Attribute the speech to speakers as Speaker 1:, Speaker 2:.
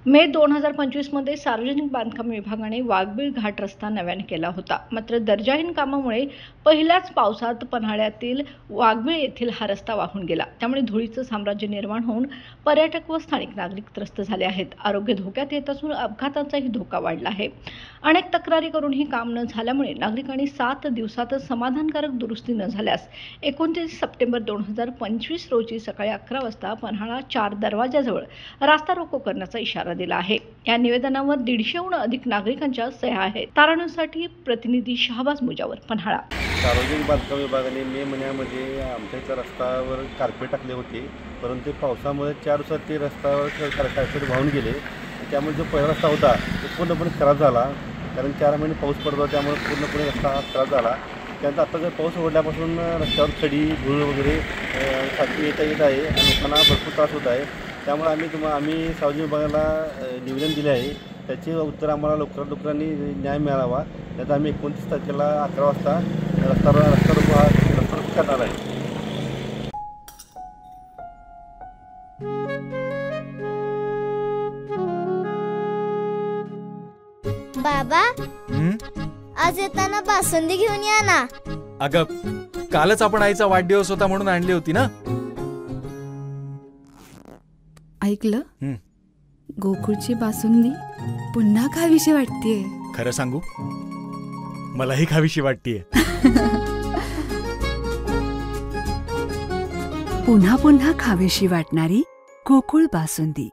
Speaker 1: मे 2025 मध्ये सार्वजनिक बांधकाम विभागाने वाघबीळ घाट रस्ता नव्याने केला होता. मात्र दर्जाहीन कामामुळे पहिल्याच पावसात पन्हाळ्यातील वाघबीळ येथील हा रस्ता वाहून गेला. त्यामुळे धुळीचं साम्राज्य निर्माण होऊन पर्यटक व स्थानिक नागरिक त्रस्त झाले आहेत. आरोग्य धोक्यात येत असून अपघाताचाही धोका वाढला आहे. अनेक तक्रारी करूनही काम न झाल्यामुळे नागरिकांनी 7 दिवसातच समाधानकारक दुरुस्ती न झाल्यास 29 सप्टेंबर 2025 रोजी सकाळी 11 वाजता पन्हाळा 4 दरवाजाजवळ रास्ता रोको करण्याचा इशारा दिला आहे. या निवेदनावर 150हून अधिक नागरिकांच्या सह्या आहेत. ताराणूसाठी प्रतिनिधी शाहबाज मुजावर, पन्हाळा.
Speaker 2: सार्वजनिक बांधकाम विभागाने मे महिन्यामध्ये आमच्या इथल्या रस्त्यावर कार्पेट टाकले होते, परंतु पावसामुळे 4 दिवसात ते रस्त्यावर कार्पेट वाहून गेले. त्यामुळे जो पहिला रस्ता होता तो पूर्णपणे खराब झाला, कारण 4 महिने पाऊस पडत होता, त्यामुळे पूर्णपणे रस्ता खराब झाला. त्यानंतर आता जर पाऊस उघडल्यापासून रस्त्यावर खडी धूळ वगैरे सारखी येत आहे आणि लोकांना भरपूर त्रास होत आहे. त्यामुळे आम्ही सार्वजनिक विभागाला निवेदन दिले आहे. त्याचे उत्तर आम्हाला लवकरांनी न्याय मिळावा. त्यात आम्ही 29 तारखेला 11 वाजता रस्ता रोको करणार आहे.
Speaker 3: बाबा, आज येताना बासुंदी घेऊन या ना.
Speaker 4: अगं, कालच आपण आईचा वाढदिवस होता म्हणून आणली होती ना.
Speaker 5: ऐकलं, गोकुळची बासुंदी पुन्हा खावीशी वाटतेय.
Speaker 4: खरं सांगू, मलाही खावीशी वाटतेय.
Speaker 5: पुन्हा पुन्हा खावीशी वाटणारी गोकुळ बासुंदी.